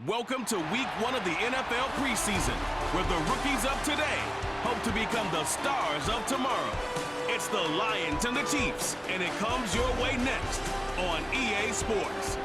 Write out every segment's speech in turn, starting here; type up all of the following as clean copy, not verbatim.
Welcome to week 1 of the NFL preseason, where the rookies of today hope to become the stars of tomorrow. It's the Lions and the Chiefs, and it comes your way next on EA Sports.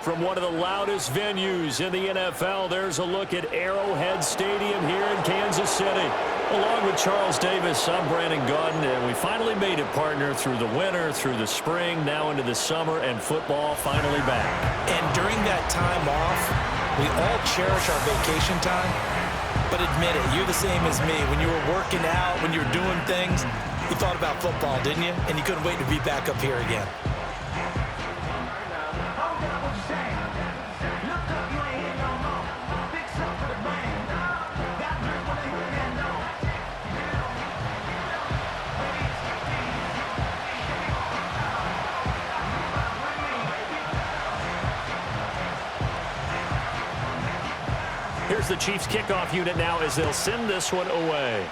From one of the loudest venues in the NFL, there's a look at Arrowhead Stadium here in Kansas City. Along with Charles Davis, I'm Brandon Gaudin, and we finally made it, partner, through the winter, through the spring, now into the summer, and football finally back. And during that time off, we all cherish our vacation time. But admit it, you're the same as me. When you were working out, when you were doing things, you thought about football, didn't you? And you couldn't wait to be back up here again. Here's the Chiefs kickoff unit now as they'll send this one away.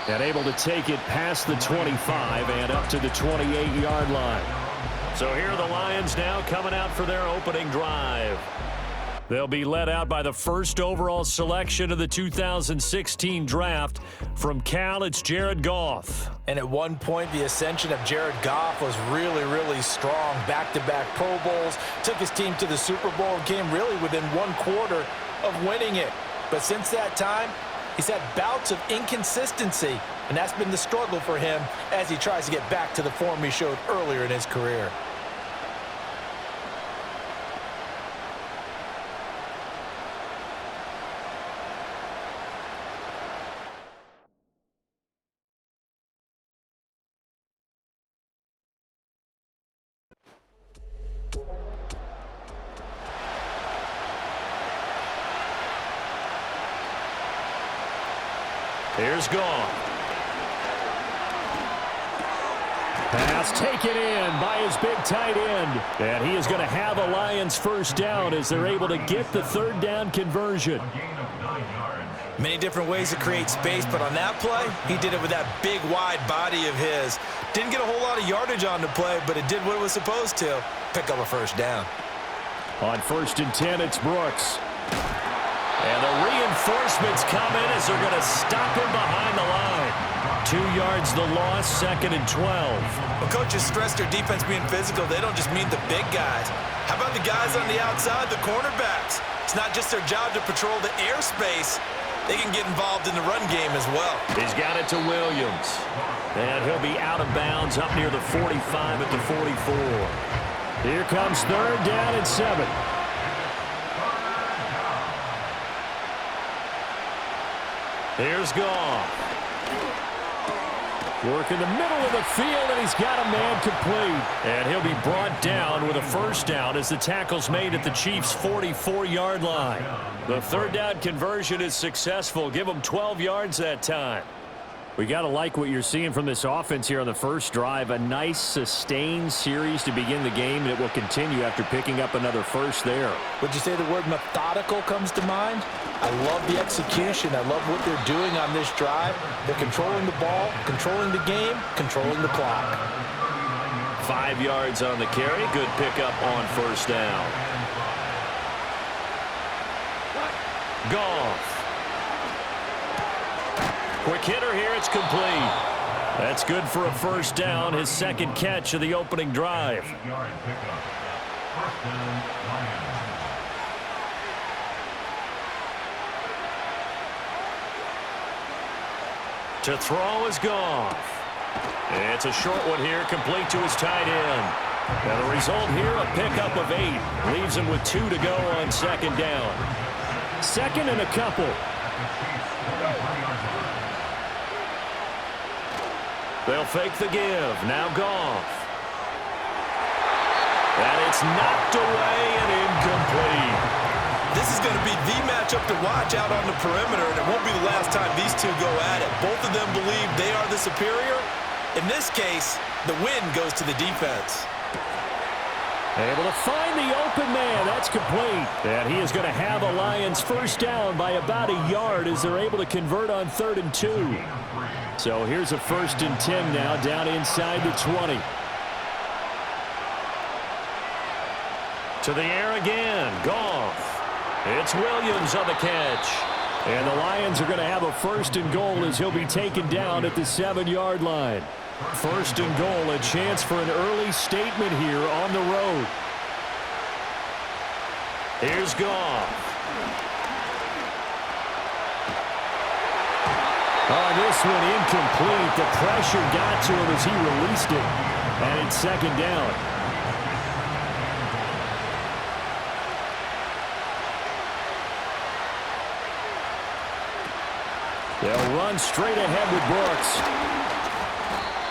And able to take it past the 25 and up to the 28-yard line. So here are the Lions now coming out for their opening drive. They'll be led out by the first overall selection of the 2016 draft. From Cal, it's Jared Goff. And at one point, the ascension of Jared Goff was really strong. Back-to-back Pro Bowls, took his team to the Super Bowl, and came really within one quarter of winning it. But since that time, he's had bouts of inconsistency, and that's been the struggle for him as he tries to get back to the form he showed earlier in his career. Here's Goff. Pass taken in by his big tight end. And he is going to have a Lions first down as they're able to get the third down conversion. Many different ways to create space, but on that play, he did it with that big, wide body of his. Didn't get a whole lot of yardage on the play, but it did what it was supposed to. Pick up a first down. On 1st and 10, it's Brooks. And the reinforcements come in as they're going to stop him behind the line. 2 yards the loss, 2nd and 12. When coaches stress their defense being physical, they don't just mean the big guys. How about the guys on the outside, the cornerbacks? It's not just their job to patrol the airspace. They can get involved in the run game as well. He's got it to Williams. And he'll be out of bounds up near the 45 at the 44. Here comes 3rd down and 7. Here's Goff. Work in the middle of the field, and he's got a man complete. And he'll be brought down with a first down as the tackle's made at the Chiefs' 44-yard line. The third down conversion is successful. Give them 12 yards that time. We got to like what you're seeing from this offense here on the first drive. A nice, sustained series to begin the game, and it will continue after picking up another first there. Would you say the word methodical comes to mind? I love the execution. I love what they're doing on this drive. They're controlling the ball, controlling the game, controlling the clock. 5 yards on the carry. Good pickup on first down. Goff. Quick hitter here. It's complete. That's good for a first down. His second catch of the opening drive. To throw is Goff. It's a short one here, complete to his tight end. And the result here, a pickup of 8. Leaves him with 2 to go on 2nd down. 2nd and a couple. They'll fake the give. Now Goff. And it's knocked away and incomplete. This is going to be the matchup to watch out on the perimeter, and it won't be the last time these two go at it. Both of them believe they are the superior. In this case, the win goes to the defense. Able to find the open man. That's complete. And he is going to have a Lions first down by about a yard as they're able to convert on 3rd and 2. So here's a 1st and 10 now down inside the 20. To the air again. Goff. It's Williams on the catch. And the Lions are going to have a 1st and goal as he'll be taken down at the 7-yard line. 1st and goal, a chance for an early statement here on the road. Here's Goff. Oh, this one incomplete. The pressure got to him as he released it. And it's 2nd down. They'll run straight ahead with Brooks.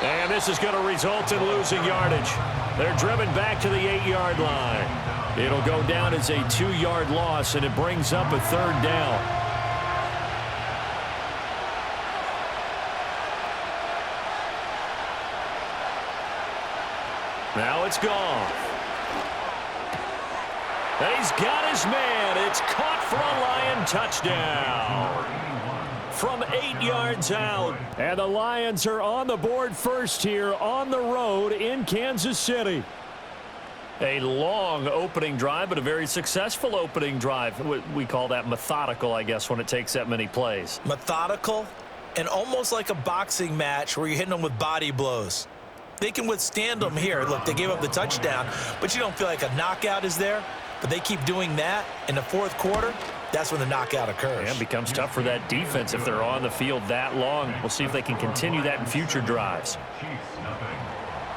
And this is going to result in losing yardage. They're driven back to the 8-yard line. It'll go down as a 2-yard loss, and it brings up a 3rd down. Now it's Goff. And he's got his man. It's caught for a Lion touchdown. From 8 yards out. And the Lions are on the board first here on the road in Kansas City. A long opening drive, but a very successful opening drive. We call that methodical, I guess, when it takes that many plays. Methodical and almost like a boxing match where you're hitting them with body blows. They can withstand them here. Look, they gave up the touchdown, but you don't feel like a knockout is there. But they keep doing that in the 4th quarter. That's when the knockout occurs. Yeah, it becomes tough for that defense if they're on the field that long. We'll see if they can continue that in future drives.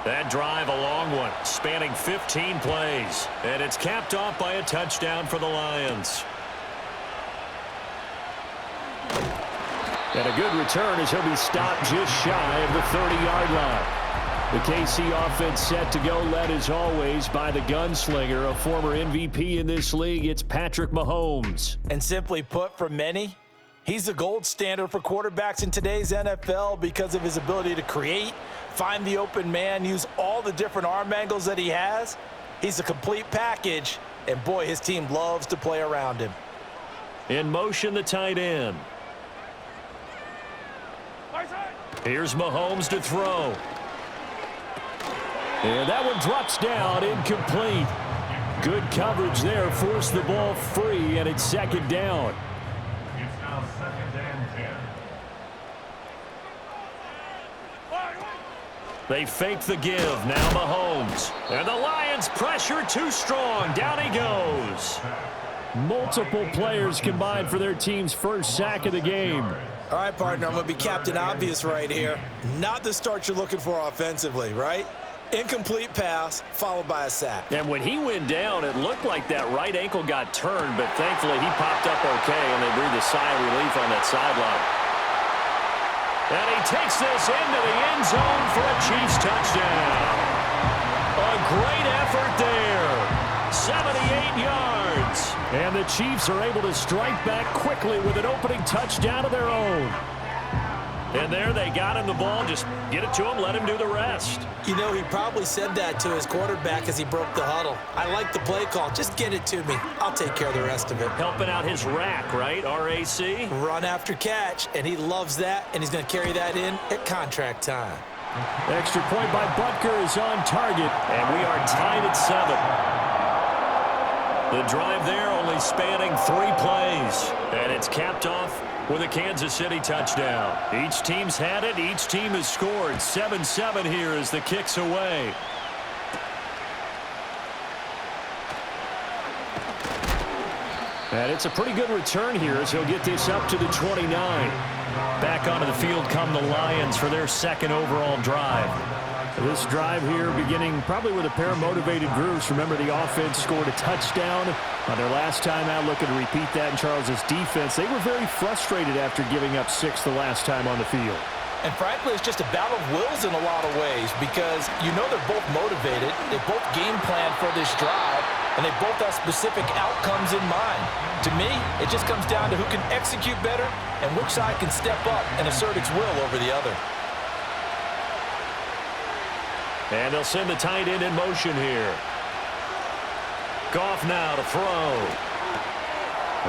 That drive, a long one, spanning 15 plays. And it's capped off by a touchdown for the Lions. And a good return as he'll be stopped just shy of the 30-yard line. The KC offense set to go, led as always by the gunslinger, a former MVP in this league. It's Patrick Mahomes. And simply put, for many, he's the gold standard for quarterbacks in today's NFL because of his ability to create, find the open man, use all the different arm angles that he has. He's a complete package, and boy, his team loves to play around him. In motion, the tight end. Here's Mahomes to throw. And that one drops down, incomplete. Good coverage there, forced the ball free, and it's 2nd down. It's now 2nd and 10. They fake the give, now Mahomes. And the Lions pressure too strong, down he goes. Multiple players combined for their team's first sack of the game. All right, partner, I'm going to be Captain Obvious right here. Not the start you're looking for offensively, right? Incomplete pass, followed by a sack. And when he went down, it looked like that right ankle got turned, but thankfully he popped up okay, and they breathed a sigh of relief on that sideline. And he takes this into the end zone for a Chiefs touchdown. A great effort there. 78 yards. And the Chiefs are able to strike back quickly with an opening touchdown of their own. And there they got him the ball. Just get it to him, let him do the rest. You know, he probably said that to his quarterback as he broke the huddle. I like the play call. Just get it to me. I'll take care of the rest of it. Helping out his rack, right? RAC? Run after catch, and he loves that, and he's going to carry that in at contract time. Extra point by Butker is on target, and we are tied at 7. The drive there only spanning 3 plays, and it's capped off with a Kansas City touchdown. Each team's had it. Each team has scored. 7-7 here as the kick's away. And it's a pretty good return here as he'll get this up to the 29. Back onto the field come the Lions for their 2nd overall drive. This drive here beginning probably with a pair of motivated groups. Remember, the offense scored a touchdown on their last time out. Looking to repeat that in Charles's defense. They were very frustrated after giving up 6 the last time on the field. And frankly, it's just a battle of wills in a lot of ways because you know they're both motivated. They both game plan for this drive, and they both have specific outcomes in mind. To me, it just comes down to who can execute better and which side can step up and assert its will over the other. And they'll send the tight end in motion here. Goff now to throw.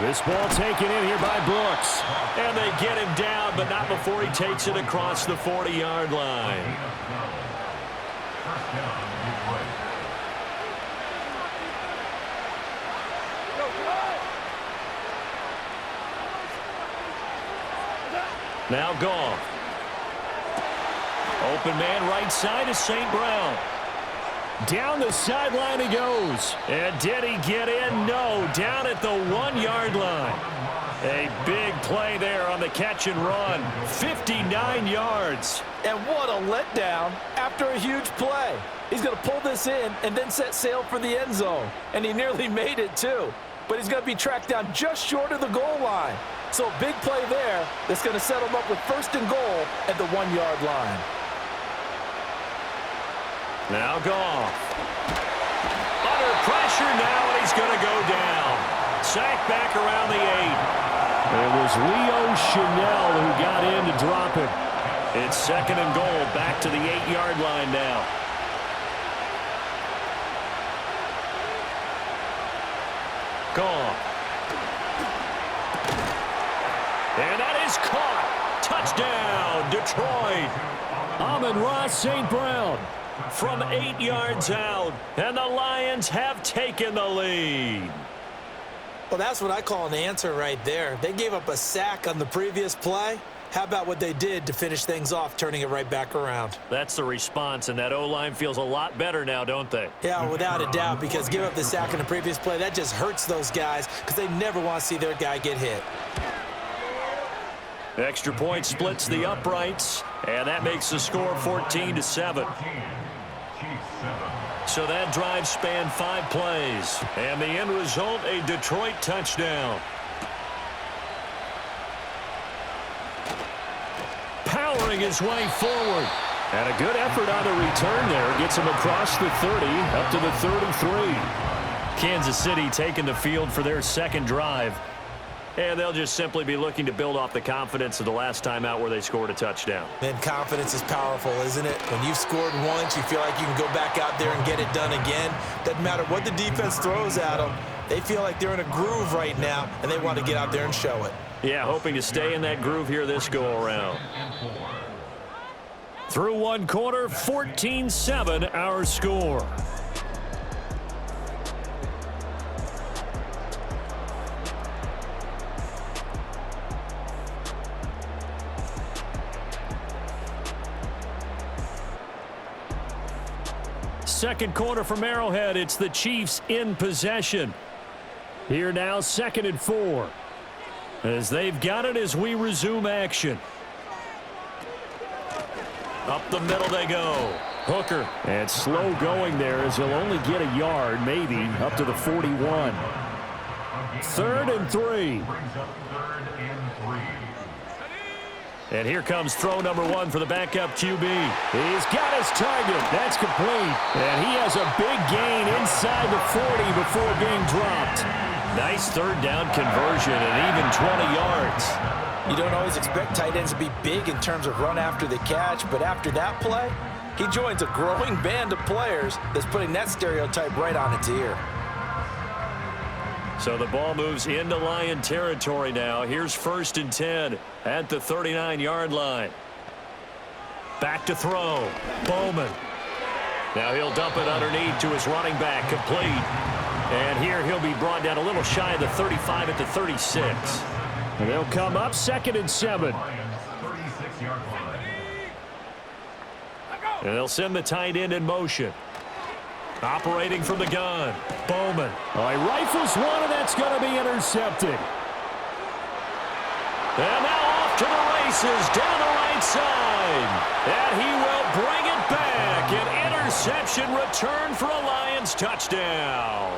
This ball taken in here by Brooks. And they get him down, but not before he takes it across the 40-yard line. First down, Detroit. Now Goff. Open man right side is St. Brown. Down the sideline he goes. And did he get in? No. Down at the 1-yard line. A big play there on the catch and run. 59 yards. And what a letdown after a huge play. He's going to pull this in and then set sail for the end zone. And he nearly made it too. But he's going to be tracked down just short of the goal line. So a big play there that's going to set him up with first and goal at the 1-yard line. Now Goff. Under pressure now, and he's going to go down. Sacked back around the 8. It was Leo Chanel who got in to drop him. It's second and goal, back to the 8-yard line now. Goff. And that is caught. Touchdown, Detroit. Amon-Ra St. Brown from 8 yards out. And the Lions have taken the lead. Well, that's what I call an answer right there. They gave up a sack on the previous play. How about what they did to finish things off, turning it right back around? That's the response, and that O-line feels a lot better now, don't they? Yeah, without a doubt, because give up the sack on the previous play, that just hurts those guys because they never want to see their guy get hit. Extra point splits the uprights, and that makes the score 14-7. 14, Chiefs 7. So that drive spanned 5 plays, and the end result, a Detroit touchdown. Powering his way forward. And a good effort on the return there. Gets him across the 30, up to the 33. Kansas City taking the field for their second drive. And they'll just simply be looking to build off the confidence of the last time out where they scored a touchdown. And confidence is powerful, isn't it? When you've scored once, you feel like you can go back out there and get it done again. Doesn't matter what the defense throws at them. They feel like they're in a groove right now, and they want to get out there and show it. Yeah, hoping to stay in that groove here this go-around. Through one quarter, 14-7 our score. Second quarter from Arrowhead. It's the Chiefs in possession. Here now, 2nd and 4. As they've got it as we resume action. Up the middle they go. Hooker. And slow going there as he'll only get a yard, maybe, up to the 41. 3rd and 3. And here comes throw number 1 for the backup QB. He's got his target. That's complete. And he has a big gain inside the 40 before being dropped. Nice third down conversion and even 20 yards. You don't always expect tight ends to be big in terms of run after the catch, but after that play, he joins a growing band of players that's putting that stereotype right on its ear. So the ball moves into Lion territory now. Here's 1st and 10 at the 39-yard line. Back to throw. Bowman. Now he'll dump it underneath to his running back. Complete. And here he'll be brought down a little shy of the 35 at the 36. And they'll come up 2nd and 7. And they'll send the tight end in motion. Operating from the gun. Bowman. Oh, he rifles one, and that's going to be intercepted. And now off to the races down the right side. And he will bring it back. An interception return for a Lions touchdown.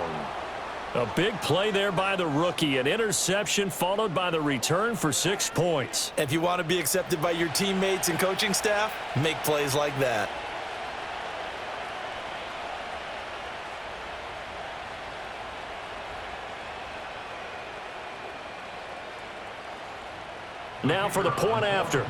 A big play there by the rookie. An interception followed by the return for 6 points. If you want to be accepted by your teammates and coaching staff, make plays like that. Now for the point after.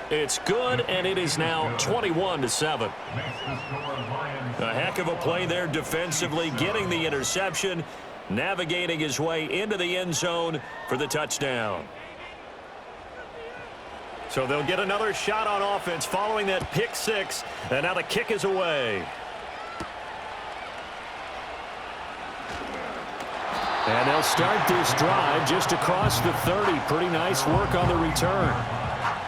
It's good, and it is now 21-7. A heck of a play there defensively, getting the interception, navigating his way into the end zone for the touchdown. So they'll get another shot on offense following that pick six, and now the kick is away. And they'll start this drive just across the 30. Pretty nice work on the return.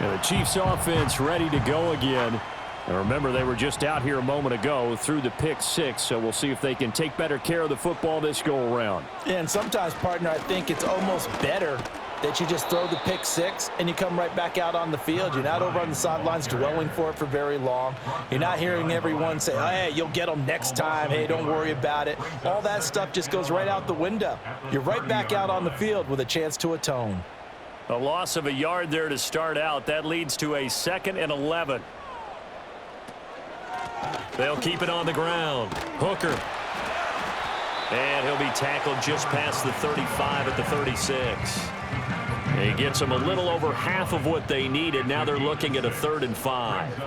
And the Chiefs offense ready to go again. And remember, they were just out here a moment ago through the pick six, so we'll see if they can take better care of the football this go around. And sometimes, partner, I think it's almost better that you just throw the pick six and you come right back out on the field. You're not over on the sidelines dwelling for it for very long. You're not hearing everyone say, oh, hey, you'll get them next time. Hey, don't worry about it. All that stuff just goes right out the window. You're right back out on the field with a chance to atone. A loss of a yard there to start out. That leads to a 2nd and 11. They'll keep it on the ground. Hooker. And he'll be tackled just past the 35 at the 36. He gets them a little over half of what they needed. Now they're looking at a 3rd and 5.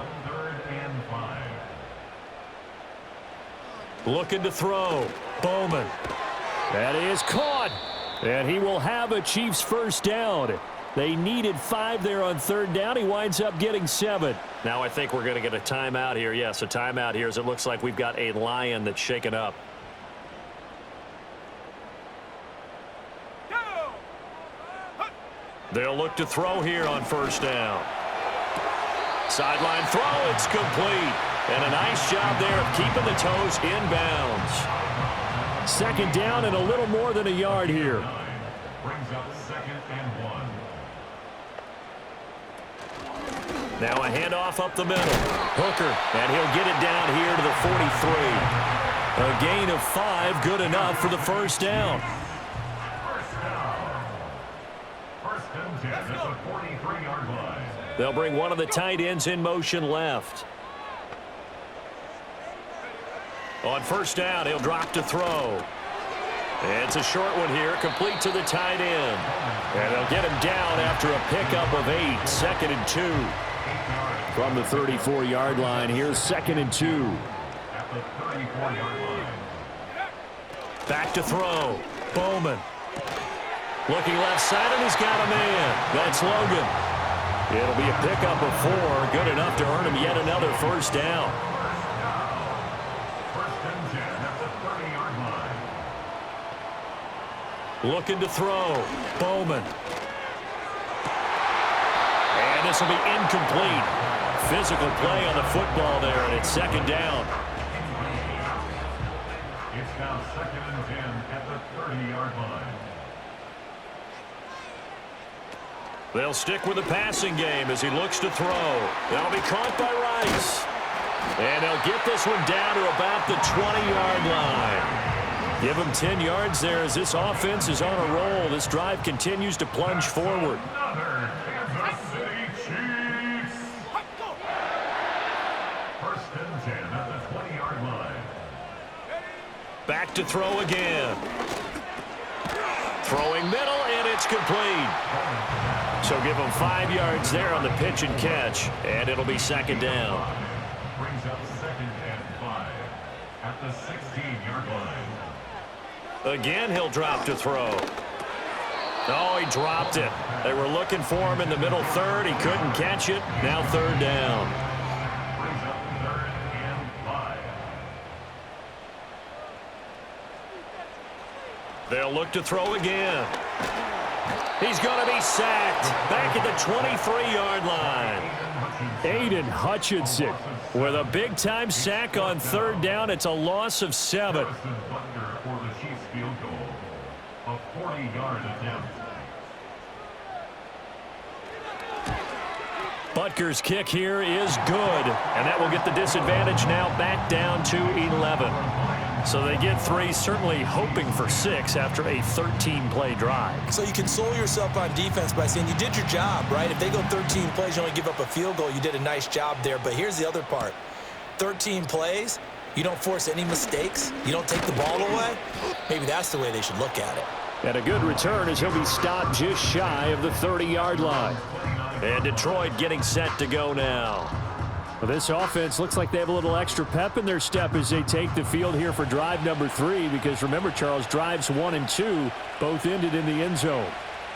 Looking to throw. Bowman. That is caught. And he will have a Chiefs first down. They needed 5 there on 3rd down. He winds up getting 7. Now I think we're going to get a timeout here. Yes, a timeout here as it looks like we've got a Lion that's shaken up. They'll look to throw here on 1st down. Sideline throw, it's complete. And a nice job there of keeping the toes inbounds. 2nd down and a little more than a yard here. Brings up 2nd and 1. Now a handoff up the middle. Hooker, and he'll get it down here to the 43. A gain of 5, good enough for the 1st down. At the 43-yard line. They'll bring one of the tight ends in motion left. On 1st down, he'll drop to throw. It's a short one here, complete to the tight end. And they'll get him down after a pickup of 8, 2nd and 2. From the 34-yard line, here's 2nd and 2. At the 34-yard line. Back to throw. Bowman. Looking left side, and he's got a man. That's Logan. It'll be a pickup of 4. Good enough to earn him yet another 1st down. 1st and 10 at the 30-yard line. Looking to throw. Bowman. And this will be incomplete. Physical play on the football there, and it's 2nd down. It's now 2nd and 10 at the 30-yard line. They'll stick with the passing game as he looks to throw. That'll be caught by Rice. And they'll get this one down to about the 20-yard line. Give him 10 yards there as this offense is on a roll. This drive continues to plunge forward. Another Kansas City Chiefs. 1st and 10 at the 20-yard line. Back to throw again. Throwing middle, and it's complete. So give him 5 yards there on the pitch and catch, and it'll be 2nd down. Brings up 2nd and 5 at the 16-yard line. Again, he'll drop to throw. Oh, he dropped it. They were looking for him in the middle 3rd. He couldn't catch it. Now 3rd down. Brings up 3rd and 5. They'll look to throw again. He's going to be sacked back at the 23-yard line. Aiden Hutchinson with a big-time sack on 3rd down. It's a loss of 7. For the Chiefs field goal, a 40-yard attempt. Butker's kick here is good, and that will get the disadvantage now back down to 11. So they get 3, certainly hoping for 6 after a 13-play drive. So you console yourself on defense by saying you did your job, right? If they go 13 plays, you only give up a field goal, you did a nice job there. But here's the other part. 13 plays, you don't force any mistakes, you don't take the ball away. Maybe that's the way they should look at it. And a good return as he'll be stopped just shy of the 30-yard line. And Detroit getting set to go now. Well, this offense looks like they have a little extra pep in their step as they take the field here for drive number 3. Because remember, Charles, drives 1 and 2 both ended in the end zone.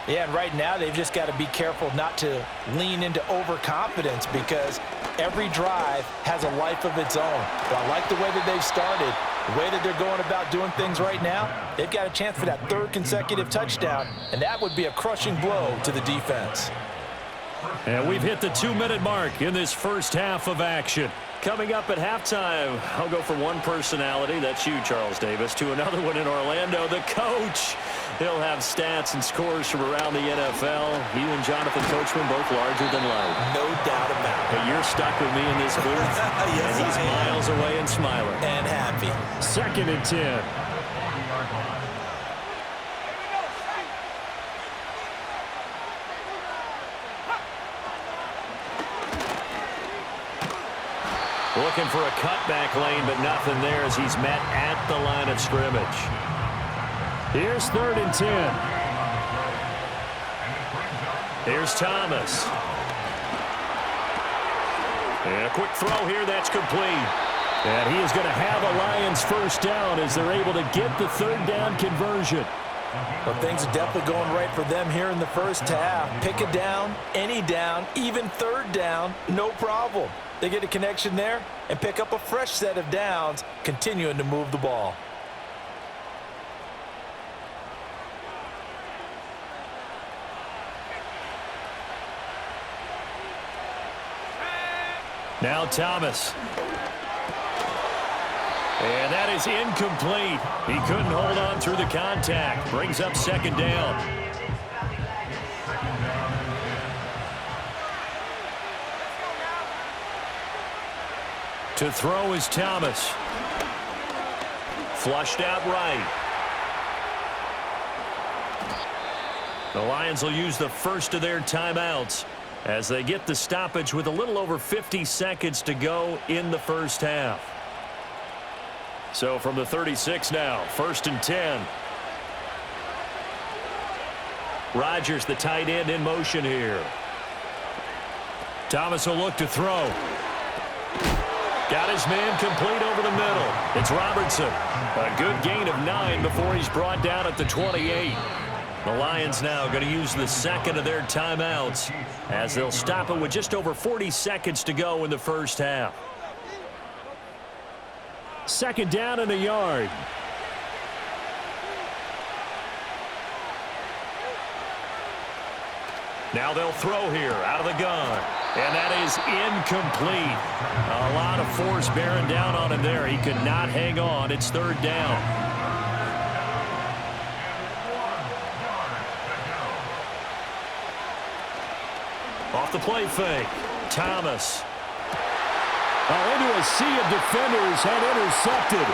Yeah, and right now they've just got to be careful not to lean into overconfidence because every drive has a life of its own. But I like the way that they've started, the way that they're going about doing things right now. They've got a chance for that 3rd consecutive touchdown, and that would be a crushing blow to the defense. And we've hit the 2-minute mark in this first half of action. Coming up at halftime, I'll go from one personality, that's you, Charles Davis, to another one in Orlando, the coach. He'll have stats and scores from around the NFL. You and Jonathan Coachman both larger than life. No doubt about it. But you're stuck with me in this booth, yes, and he's miles away and smiling. And happy. 2nd and 10. Looking for a cutback lane, but nothing there as he's met at the line of scrimmage. Here's 3rd and 10. Here's Thomas. And a quick throw here, that's complete. And he is going to have a Lions first down as they're able to get the 3rd down conversion. Well, things are definitely going right for them here in the first half. Pick a down, any down, even 3rd down, no problem. They get a connection there and pick up a fresh set of downs, continuing to move the ball. Now Thomas. And that is incomplete. He couldn't hold on through the contact. Brings up 2nd down. To throw is Thomas. Flushed out right. The Lions will use the first of their timeouts as they get the stoppage with a little over 50 seconds to go in the first half. So from the 36 now, 1st and 10. Rodgers, the tight end, in motion here. Thomas will look to throw. Got his man complete over the middle. It's Robertson. A good gain of 9 before he's brought down at the 28. The Lions now going to use the 2nd of their timeouts as they'll stop it with just over 40 seconds to go in the first half. 2nd down and a yard. Now they'll throw here out of the gun. And that is incomplete. A lot of force bearing down on him there. He could not hang on. It's 3rd down. Off the play fake. Thomas. Into a sea of defenders and intercepted.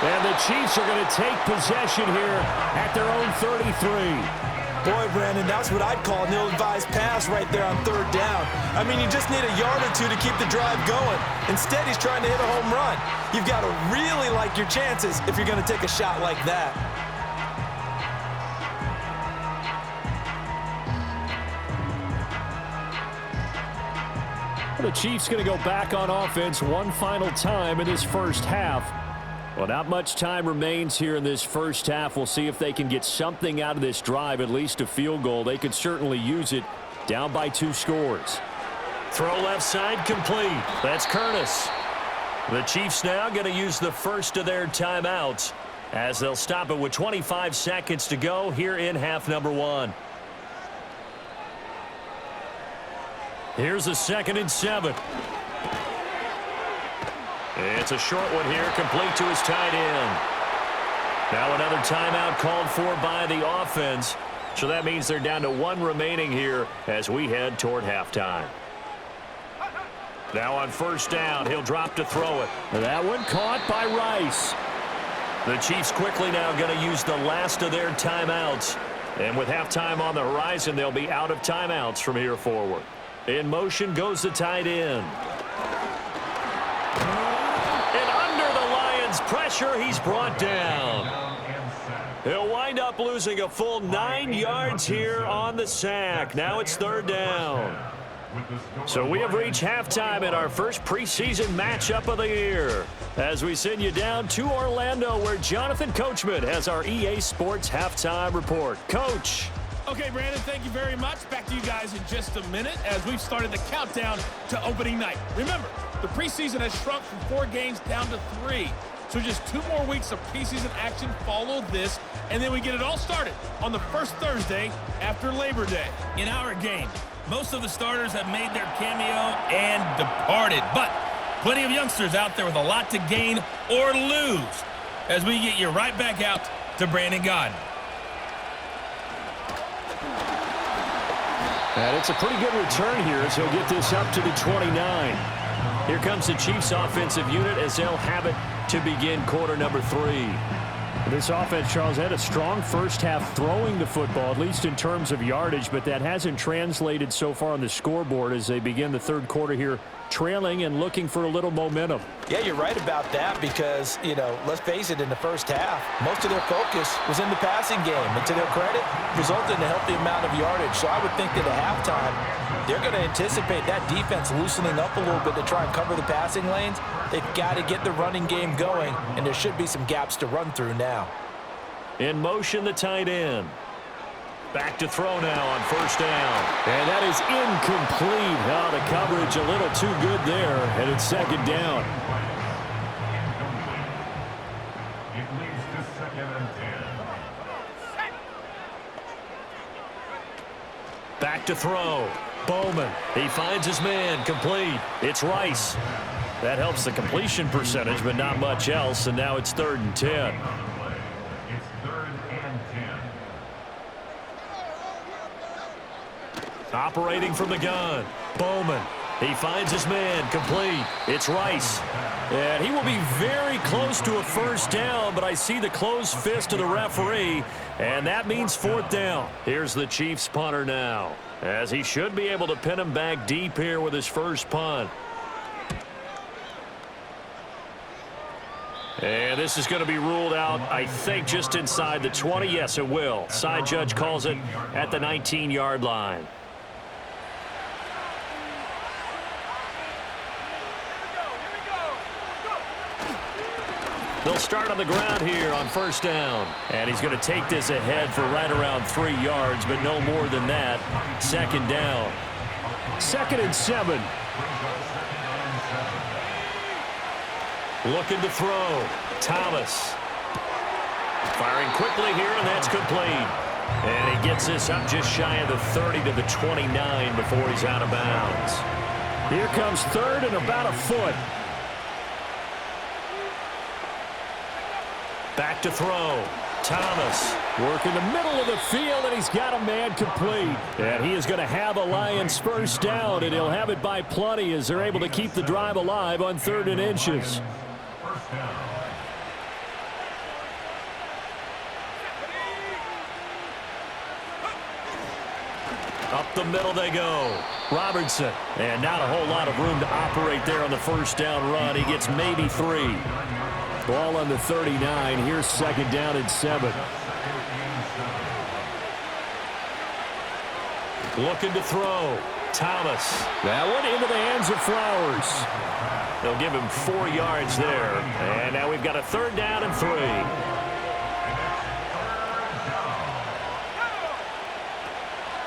And the Chiefs are going to take possession here at their own 33. Boy, Brandon, that's what I'd call an ill-advised pass right there on 3rd down. I mean, you just need a yard or 2 to keep the drive going. Instead, he's trying to hit a home run. You've got to really like your chances if you're going to take a shot like that. The Chiefs going to go back on offense one final time in this first half. Well, not much time remains here in this first half. We'll see if they can get something out of this drive, at least a field goal. They could certainly use it, down by 2 scores. Throw left side complete. That's Curtis. The Chiefs now going to use the first of their timeouts as they'll stop it with 25 seconds to go here in half number 1. Here's a 2nd and 7. It's a short one here, complete to his tight end. Now another timeout called for by the offense. So that means they're down to 1 remaining here as we head toward halftime. Now on 1st down, he'll drop to throw it. That one caught by Rice. The Chiefs quickly now going to use the last of their timeouts. And with halftime on the horizon, they'll be out of timeouts from here forward. In motion goes the tight end. And under the Lions' pressure, he's brought down. He'll wind up losing a full 9 yards here on the sack. Now it's third down. So we have reached halftime in our first preseason matchup of the year, as we send you down to Orlando, where Jonathan Coachman has our EA Sports halftime report. Coach. Okay, Brandon, thank you very much. Back to you guys in just a minute as we've started the countdown to opening night. Remember, the preseason has shrunk from 4 games down to 3. So just 2 more weeks of preseason action follow this, and then we get it all started on the first Thursday after Labor Day. In our game, most of the starters have made their cameo and departed, but plenty of youngsters out there with a lot to gain or lose as we get you right back out to Brandon Gaudin. And it's a pretty good return here as he'll get this up to the 29. Here comes the Chiefs offensive unit as they'll have it to begin quarter number 3. This offense, Charles, had a strong first half throwing the football, at least in terms of yardage, but that hasn't translated so far on the scoreboard as they begin the third quarter here, trailing and looking for a little momentum. Yeah, you're right about that because, let's face it, in the first half, most of their focus was in the passing game. And to their credit, resulted in a healthy amount of yardage. So I would think that at halftime, they're going to anticipate that defense loosening up a little bit to try and cover the passing lanes. They've got to get the running game going, and there should be some gaps to run through now. In motion, the tight end. Back to throw now on first down. And that is incomplete. Oh, the coverage a little too good there, and it's second down. It leads to 2nd and 10. Back to throw. Bowman. He finds his man. Complete. It's Rice. That helps the completion percentage, but not much else, and now it's 3rd and 10. It's 3rd and 10. Operating from the gun. Bowman. He finds his man. Complete. It's Rice. And he will be very close to a first down, but I see the closed fist of the referee, and that means 4th down. Here's the Chiefs punter now, as he should be able to pin him back deep here with his first punt. And this is going to be ruled out, I think, just inside the 20. Yes, it will. Side judge calls it at the 19-yard line. They'll start on the ground here on first down. And he's going to take this ahead for right around 3 yards, but no more than that. 2nd down. 2nd and 7. Looking to throw. Thomas. Firing quickly here, and that's complete. And he gets this up just shy of the 30 to the 29 before he's out of bounds. Here comes 3rd and about a foot. Back to throw. Thomas working the middle of the field, and he's got a man complete. And he is going to have a Lions first down, and he'll have it by plenty as they're able to keep the drive alive on 3rd and inches. First down. Up the middle they go. Robertson. And not a whole lot of room to operate there on the first down run. He gets maybe 3. Ball on the 39. Here's 2nd down and 7. Looking to throw. Thomas. That one into the hands of Flowers. They'll give him 4 yards there. And now we've got a 3rd down and 3.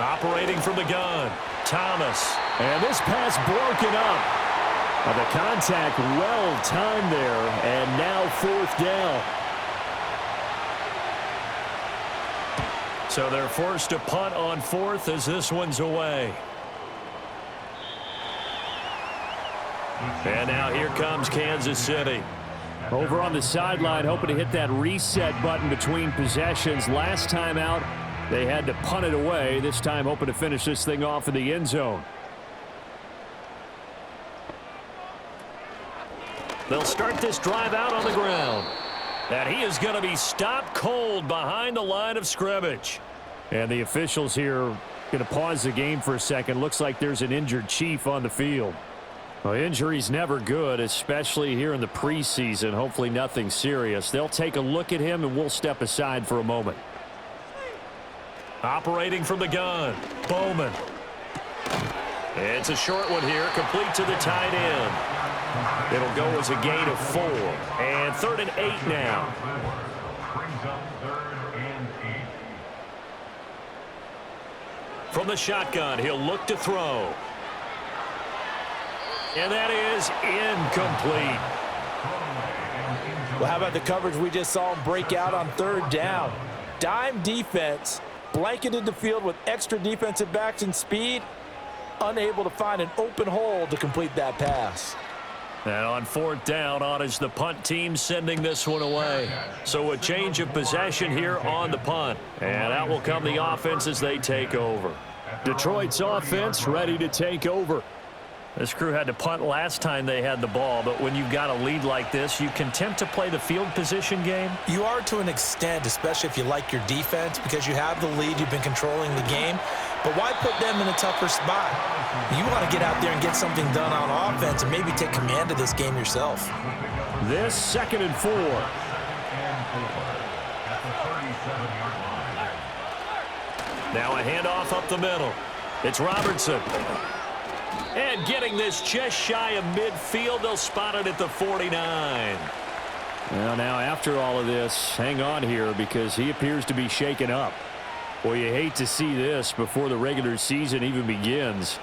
Operating from the gun. Thomas. And this pass broken up. The contact well timed there, and now 4th down. So they're forced to punt on 4th as this one's away. And now here comes Kansas City. Over on the sideline, hoping to hit that reset button between possessions. Last time out, they had to punt it away. This time hoping to finish this thing off in the end zone. They'll start this drive out on the ground. And he is going to be stopped cold behind the line of scrimmage. And the officials here going to pause the game for a second. Looks like there's an injured Chief on the field. Well, injury's never good, especially here in the preseason. Hopefully nothing serious. They'll take a look at him, and we'll step aside for a moment. Operating from the gun, Bowman. It's a short one here, complete to the tight end. It'll go as a gain of 4. And 3rd and 8 now. Brings up 3rd and 8. From the shotgun, he'll look to throw. And that is incomplete. Well, how about the coverage we just saw him break out on 3rd down? Dime defense, blanketed the field with extra defensive backs and speed, unable to find an open hole to complete that pass. And on 4th down, on is the punt team sending this one away. So a change of possession here on the punt. And out will come the offense as they take over. Detroit's offense ready to take over. This crew had to punt last time they had the ball, but when you've got a lead like this, you can tempt to play the field position game. You are to an extent, especially if you like your defense, because you have the lead, you've been controlling the game. But why put them in a tougher spot? You want to get out there and get something done on offense and maybe take command of this game yourself. This 2nd and 4. Now a handoff up the middle. It's Robertson. And getting this just shy of midfield, they'll spot it at the 49. Well, now after all of this, hang on here because he appears to be shaken up. Well, you hate to see this before the regular season even begins.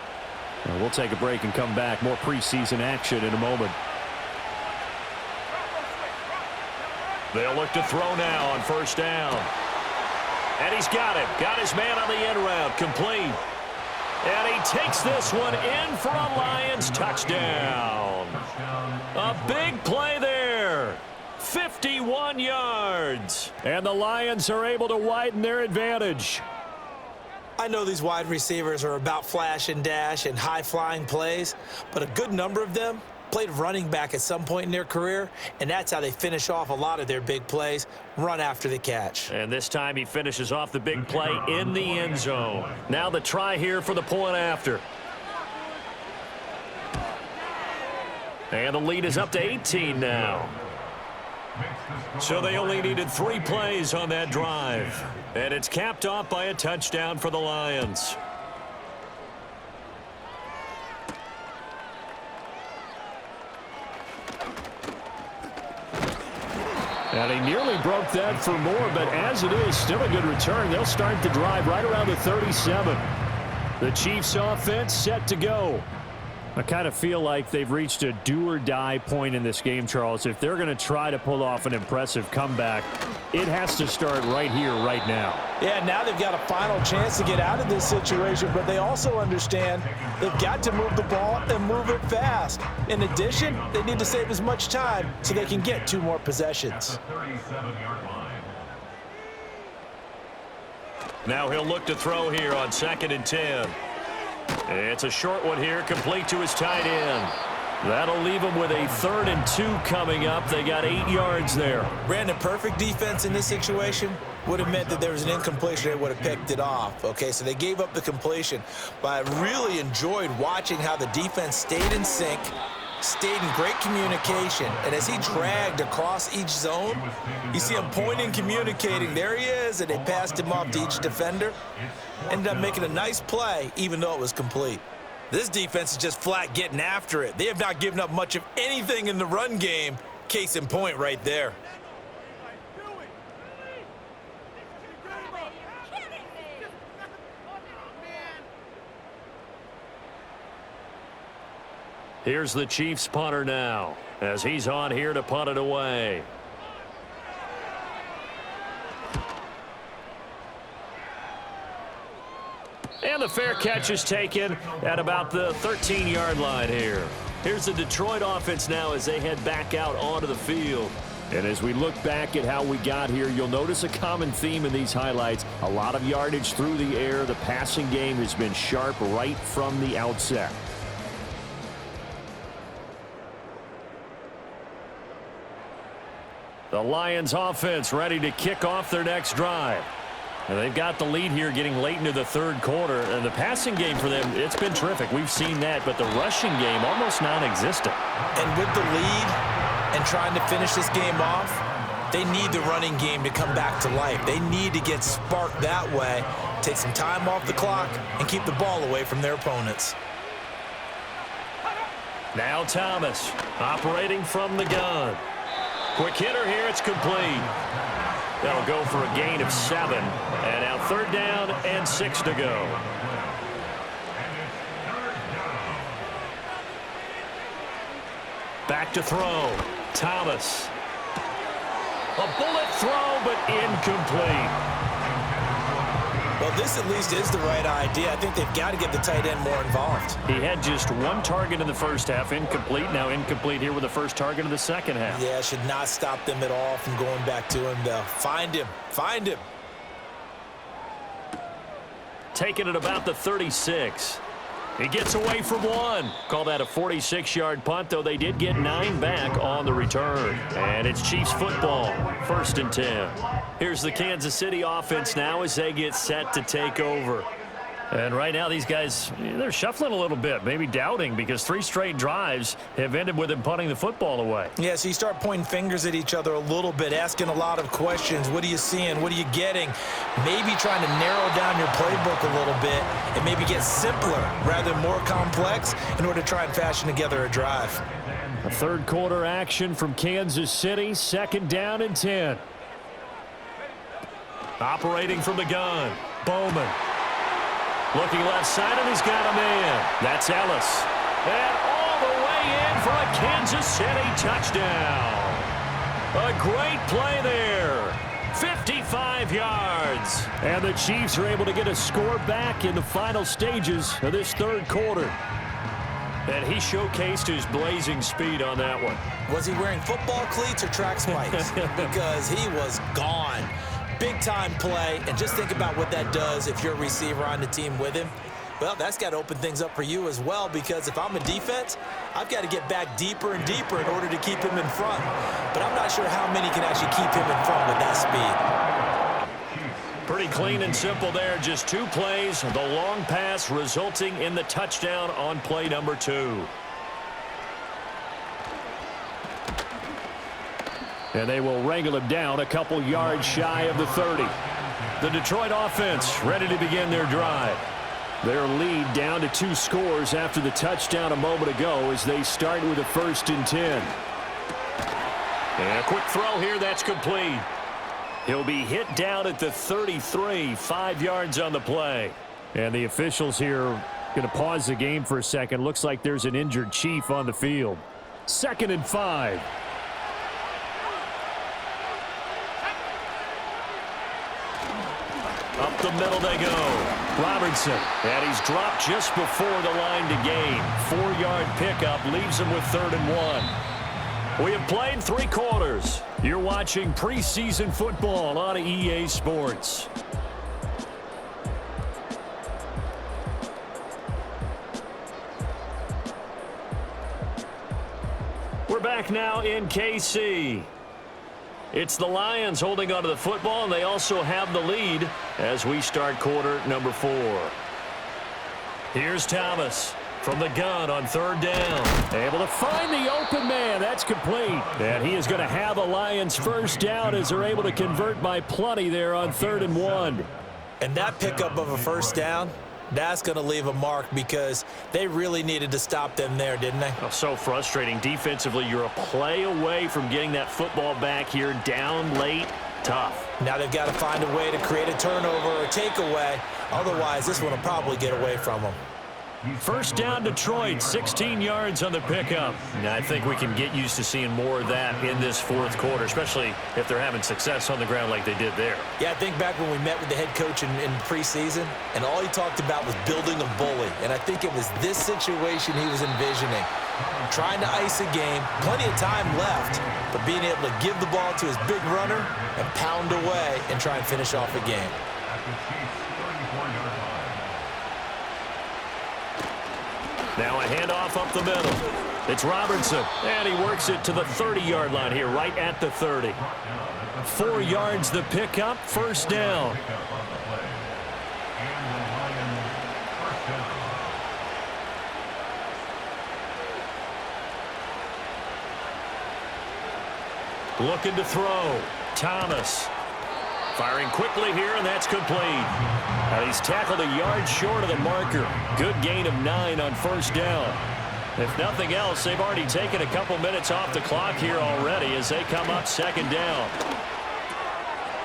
We'll take a break and come back. More preseason action in a moment. They'll look to throw now on 1st down. And he's got him. Got his man on the end route. Complete. And he takes this one in for a Lions touchdown. A big play there. 51 yards. And the Lions are able to widen their advantage. I know these wide receivers are about flash and dash and high-flying plays, but a good number of them played running back at some point in their career, and that's how they finish off a lot of their big plays, run after the catch. And this time he finishes off the big play in the end zone. Now the try here for the point after. And the lead is up to 18 now. So they only needed 3 plays on that drive. And it's capped off by a touchdown for the Lions. And he nearly broke that for more, but as it is, still a good return. They'll start the drive right around the 37. The Chiefs offense set to go. I kind of feel like they've reached a do-or-die point in this game, Charles. If they're going to try to pull off an impressive comeback, it has to start right here, right now. Yeah, now they've got a final chance to get out of this situation, but they also understand they've got to move the ball and move it fast. In addition, they need to save as much time so they can get 2 more possessions. Now he'll look to throw here on 2nd and 10. It's a short one here, complete to his tight end. That'll leave him with a 3rd and 2 coming up. They got 8 yards there. Brandon, perfect defense in this situation would have meant that there was an incompletion. They would have picked it off. Okay, so they gave up the completion. But I really enjoyed watching how the defense stayed in sync, stayed in great communication. And as he dragged across each zone, you see him pointing, communicating. There he is, and they passed him off to each defender. Ended up making a nice play, even though it was complete. This defense is just flat getting after it. They have not given up much of anything in the run game. Case in point right there. Here's the Chiefs punter now, as he's on here to punt it away. And the fair catch is taken at about the 13-yard line here. Here's the Detroit offense now as they head back out onto the field. And as we look back at how we got here, you'll notice a common theme in these highlights. A lot of yardage through the air. The passing game has been sharp right from the outset. The Lions offense ready to kick off their next drive. And they've got the lead here getting late into the third quarter. And the passing game for them, it's been terrific. We've seen that. But the rushing game, almost non-existent. And with the lead and trying to finish this game off, they need the running game to come back to life. They need to get sparked that way, take some time off the clock, and keep the ball away from their opponents. Now Thomas, operating from the gun. Quick hitter here, it's complete. That'll go for a gain of 7. And now 3rd down and 6 to go. Back to throw. Thomas. A bullet throw, but incomplete. Well, this at least is the right idea. I think they've got to get the tight end more involved. He had just 1 target in the first half, incomplete. Now incomplete here with the first target of the second half. Yeah, should not stop them at all from going back to him, though. Find him. Find him. Taking it about the 36. He gets away from 1. Call that a 46-yard punt, though they did get 9 back on the return. And it's Chiefs football, 1st and 10. Here's the Kansas City offense now as they get set to take over. And right now these guys, they're shuffling a little bit, maybe doubting, because 3 straight drives have ended with them punting the football away. Yeah, so you start pointing fingers at each other a little bit, asking a lot of questions. What are you seeing? What are you getting? Maybe trying to narrow down your playbook a little bit and maybe get simpler rather than more complex in order to try and fashion together a drive. A third quarter action from Kansas City, 2nd down and 10. Operating from the gun, Bowman. Looking left side, and he's got a man. That's Ellis. And all the way in for a Kansas City touchdown. A great play there. 55 yards. And the Chiefs are able to get a score back in the final stages of this third quarter. And he showcased his blazing speed on that one. Was he wearing football cleats or track spikes? Because he was gone. Big-time play, and just think about what that does if you're a receiver on the team with him. Well, that's got to open things up for you as well, because if I'm a defense, I've got to get back deeper and deeper in order to keep him in front. But I'm not sure how many can actually keep him in front with that speed. Pretty clean and simple there. Just 2 plays, the long pass resulting in the touchdown on play number 2. And they will wrangle him down a couple yards shy of the 30. The Detroit offense ready to begin their drive. Their lead down to 2 scores after the touchdown a moment ago as they start with a 1st and 10. And a quick throw here, that's complete. He'll be hit down at the 33, 5 yards on the play. And the officials here going to pause the game for a second. Looks like there's an injured Chief on the field. 2nd and 5. Up the middle they go. Robertson. And he's dropped just before the line to gain. 4-yard pickup leaves him with 3rd and 1. We have played 3 quarters. You're watching preseason football on EA Sports. We're back now in KC. It's the Lions holding onto the football, and they also have the lead as we start quarter number 4. Here's Thomas from the gun on 3rd down. Able to find the open man. That's complete. And he is going to have a Lions first down as they're able to convert by plenty there on 3rd and 1. And that pickup of a first down, that's going to leave a mark because they really needed to stop them there, didn't they? Oh, so frustrating. Defensively, you're a play away from getting that football back here down late. Tough. Now they've got to find a way to create a turnover or takeaway. Otherwise, this one will probably get away from them. First down Detroit, 16 yards on the pickup. Now, I think we can get used to seeing more of that in this 4th quarter, especially if they're having success on the ground like they did there. Yeah, I think back when we met with the head coach in preseason, and all he talked about was building a bully. And I think it was this situation he was envisioning. Trying to ice a game, plenty of time left, but being able to give the ball to his big runner and pound away and try and finish off a game. Now a handoff up the middle. It's Robertson, and he works it to the 30-yard line here, right at the 30. 4 yards the pickup, first down. Looking to throw. Thomas. Firing quickly here, and that's complete. Now he's tackled a yard short of the marker. Good gain of 9 on first down. If nothing else, they've already taken a couple minutes off the clock here already as they come up second down.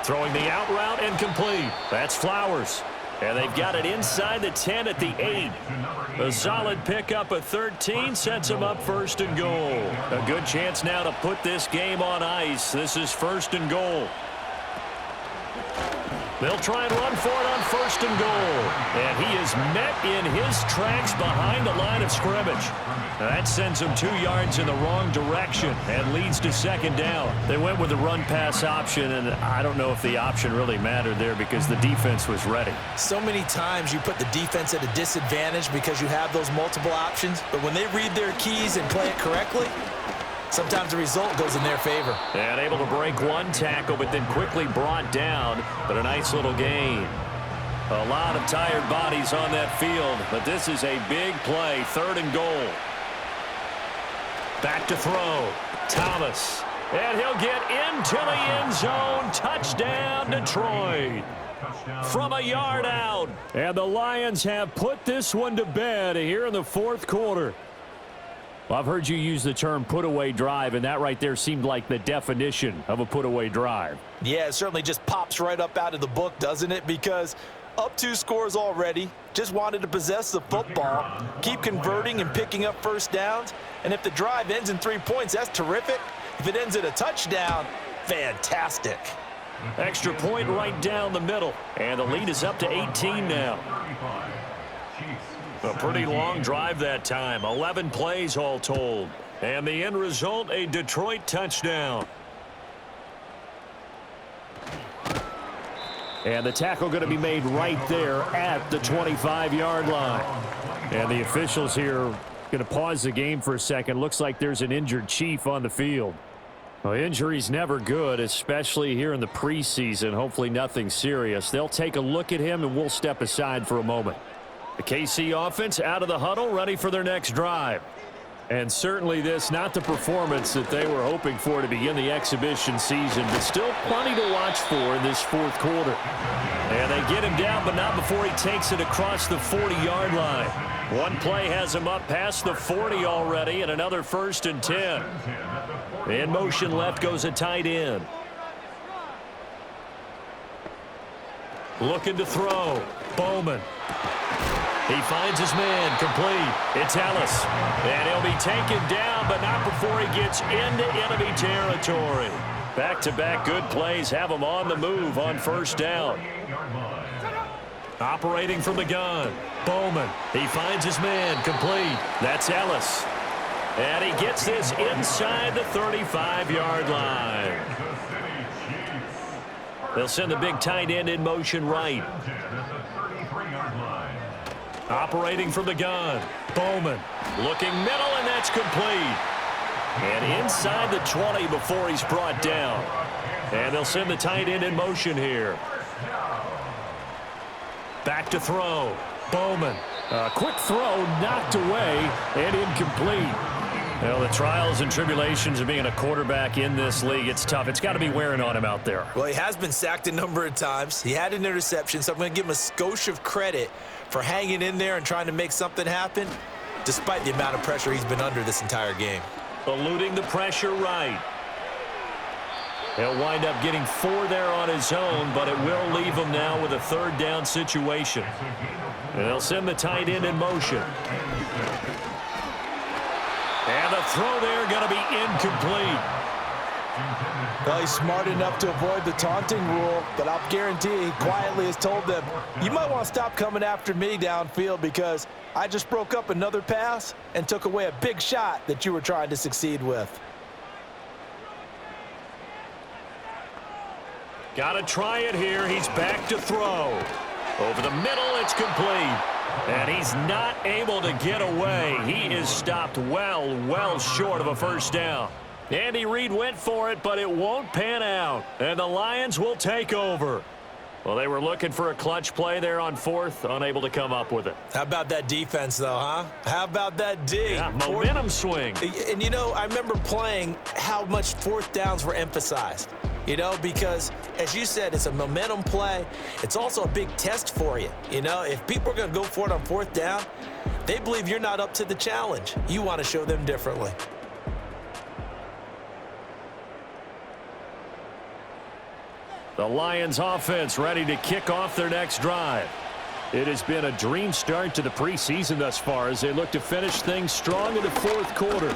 Throwing the out route and complete. That's Flowers. And they've got it inside the 10 at the 8. A solid pickup of 13 sets them up first and goal. A good chance now to put this game on ice. This is first and goal. They'll try and run for it on first and goal. And he is met in his tracks behind the line of scrimmage. That sends him 2 yards in the wrong direction and leads to second down. They went with the run-pass option, and I don't know if the option really mattered there because the defense was ready. So many times you put the defense at a disadvantage because you have those multiple options, but when they read their keys and play it correctly, sometimes the result goes in their favor. And able to break one tackle, but then quickly brought down. But a nice little gain. A lot of tired bodies on that field, but this is a big play. Third and goal. Back to throw. Thomas. And he'll get into the end zone. Touchdown, Detroit. From a yard out. And the Lions have put this one to bed here in the fourth quarter. Well, I've heard you use the term put-away drive, and that right there seemed like the definition of a put-away drive. Yeah, it certainly just pops right up out of the book, doesn't it? Because up 2 scores already, just wanted to possess the football, keep converting and picking up first downs. And if the drive ends in 3 points, that's terrific. If it ends in a touchdown, fantastic. Extra point right down the middle. And the lead is up to 18 now. A pretty long drive that time. 11 plays all told. And the end result, a Detroit touchdown. And the tackle going to be made right there at the 25-yard line. And the officials here going to pause the game for a second. Looks like there's an injured Chief on the field. Well, injury's never good, especially here in the preseason. Hopefully nothing serious. They'll take a look at him, and we'll step aside for a moment. The KC offense out of the huddle, ready for their next drive. And certainly this, not the performance that they were hoping for to begin the exhibition season, but still plenty to watch for in this fourth quarter. And they get him down, but not before he takes it across the 40-yard line. One play has him up past the 40 already, and another first and 10. In motion left goes a tight end. Looking to throw. Bowman. He finds his man, complete. It's Ellis. And he'll be taken down, but not before he gets into enemy territory. Back-to-back good plays have him on the move on first down. Operating from the gun. Bowman. He finds his man, complete. That's Ellis. And he gets this inside the 35-yard line. They'll send the big tight end in motion right. Operating from the gun. Bowman looking middle, and that's complete. And inside the 20 before he's brought down. And they'll send the tight end in motion here. Back to throw. Bowman. A quick throw knocked away and incomplete. Well, the trials and tribulations of being a quarterback in this league, it's tough. It's got to be wearing on him out there. Well, he has been sacked a number of times. He had an interception, so I'm going to give him a skosh of credit for hanging in there and trying to make something happen, despite the amount of pressure he's been under this entire game. Eluding the pressure right. He'll wind up getting 4 there on his own, but it will leave him now with a third down situation. And they'll send the tight end in motion. And the throw there going to be incomplete. Well, he's smart enough to avoid the taunting rule, but I'll guarantee he quietly has told them, you might want to stop coming after me downfield because I just broke up another pass and took away a big shot that you were trying to succeed with. Got to try it here. He's back to throw. Over the middle, it's complete. And he's not able to get away. He is stopped well short of a first down. Andy Reid went for it, but it won't pan out. And the Lions will take over. Well, they were looking for a clutch play there on fourth, unable to come up with it. How about that defense, though, huh? How about that D? Yeah, momentum swing. And, you know, I remember playing how much fourth downs were emphasized. You know, because, as you said, it's a momentum play. It's also a big test for you. You know, if people are going to go for it on fourth down, they believe you're not up to the challenge. You want to show them differently. The Lions offense ready to kick off their next drive. It has been a dream start to the preseason thus far as they look to finish things strong in the fourth quarter.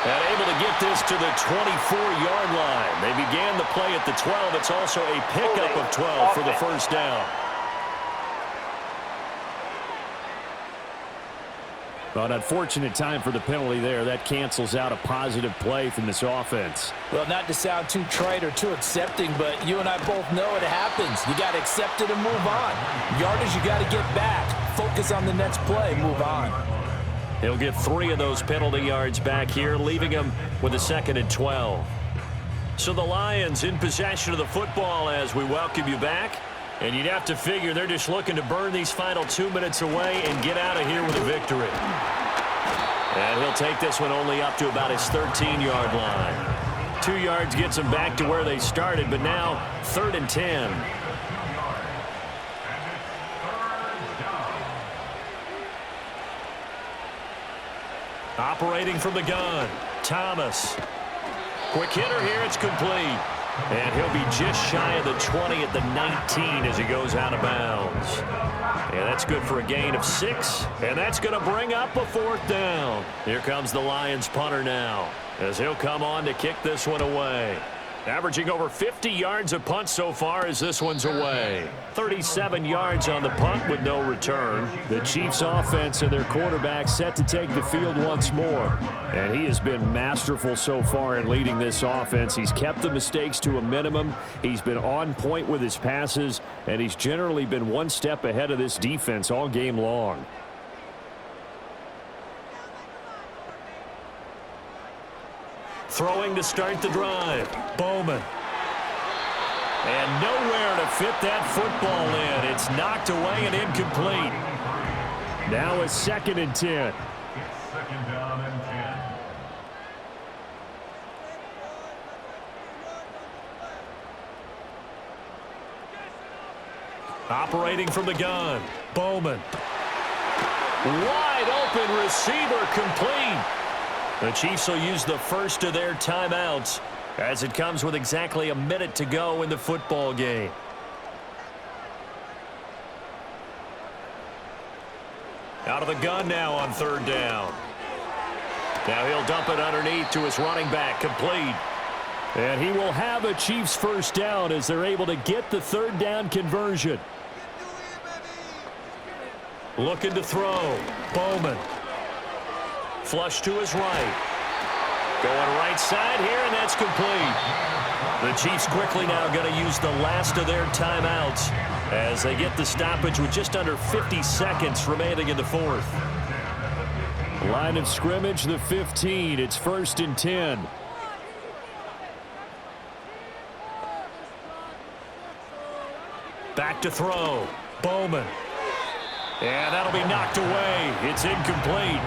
And able to get this to the 24-yard line. They began the play at the 12. It's also a pickup of 12 for the first down. Well, an unfortunate time for the penalty there. That cancels out a positive play from this offense. Well, not to sound too trite or too accepting, but you and I both know it happens. You got to accept it and move on. Yardage, you got to get back. Focus on the next play. Move on. He'll get 3 of those penalty yards back here, leaving him with a 2nd and 12. So the Lions in possession of the football as we welcome you back. And you'd have to figure they're just looking to burn these final 2 minutes away and get out of here with a victory. And he'll take this one only up to about his 13-yard line. 2 yards gets them back to where they started, but now 3rd and 10. Operating from the gun, Thomas. Quick hitter here, it's complete. And he'll be just shy of the 20 at the 19 as he goes out of bounds. And that's good for a gain of 6. And that's going to bring up a 4th down. Here comes the Lions punter now as he'll come on to kick this one away. Averaging over 50 yards a punt so far as this one's away. 37 yards on the punt with no return. The Chiefs offense and their quarterback set to take the field once more. And he has been masterful so far in leading this offense. He's kept the mistakes to a minimum. He's been on point with his passes. And he's generally been one step ahead of this defense all game long. Throwing to start the drive, Bowman. And nowhere to fit that football in. It's knocked away and incomplete. Now a 2nd and 10. It's 2nd down and 10. Operating from the gun, Bowman. Wide open receiver complete. The Chiefs will use the first of their timeouts as it comes with exactly a minute to go in the football game. Out of the gun now on 3rd down. Now he'll dump it underneath to his running back, complete. And he will have a Chiefs first down as they're able to get the 3rd down conversion. Looking to throw, Bowman. Flush to his right. Going right side here, and that's complete. The Chiefs quickly now going to use the last of their timeouts as they get the stoppage with just under 50 seconds remaining in the 4th. Line of scrimmage, the 15. It's 1st and 10. Back to throw, Bowman. And that'll be knocked away. It's incomplete.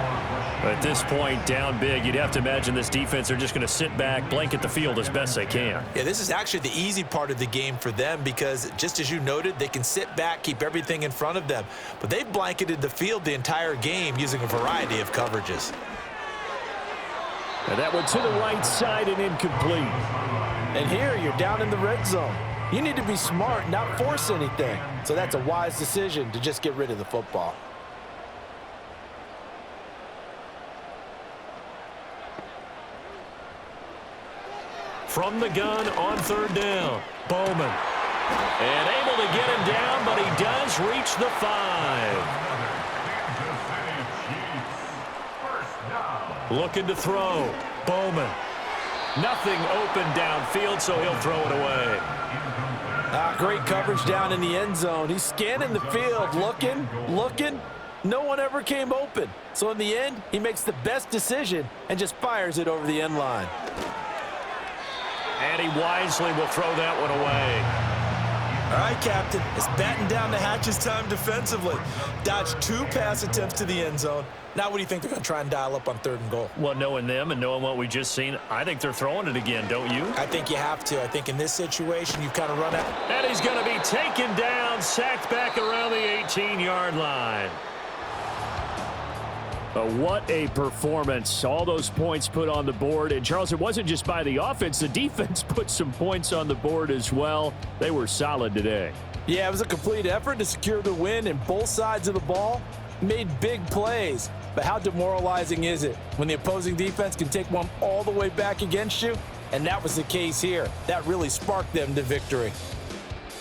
At this point, down big, you'd have to imagine this defense are just going to sit back, blanket the field as best they can. Yeah, this is actually the easy part of the game for them because, just as you noted, they can sit back, keep everything in front of them. But they've blanketed the field the entire game using a variety of coverages. And that one to the right side and incomplete. And here, you're down in the red zone. You need to be smart, not force anything. So that's a wise decision to just get rid of the football. From the gun on 3rd down, Bowman. And able to get him down, but he does reach the 5. Looking to throw, Bowman. Nothing open downfield, so he'll throw it away. Great coverage down in the end zone. He's scanning the field, looking, no one ever came open. So in the end, he makes the best decision and just fires it over the end line. And he wisely will throw that one away. All right, Captain, it's batten down the hatches time defensively. Dodged 2 pass attempts to the end zone. Now what do you think they're going to try and dial up on 3rd and goal? Well, knowing them and knowing what we just seen, I think they're throwing it again, don't you? I think you have to. I think in this situation, you've kind of run out. And he's going to be taken down, sacked back around the 18-yard line. What a performance. All those points put on the board. And, Charles, it wasn't just by the offense. The defense put some points on the board as well. They were solid today. Yeah, it was a complete effort to secure the win, and both sides of the ball made big plays. But how demoralizing is it when the opposing defense can take one all the way back against you? And that was the case here. That really sparked them to victory.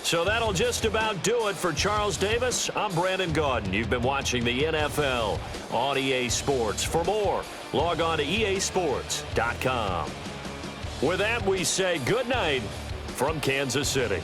So that'll just about do it for Charles Davis. I'm Brandon Gaudin. You've been watching the NFL on EA Sports. For more, log on to easports.com. With that, we say good night from Kansas City.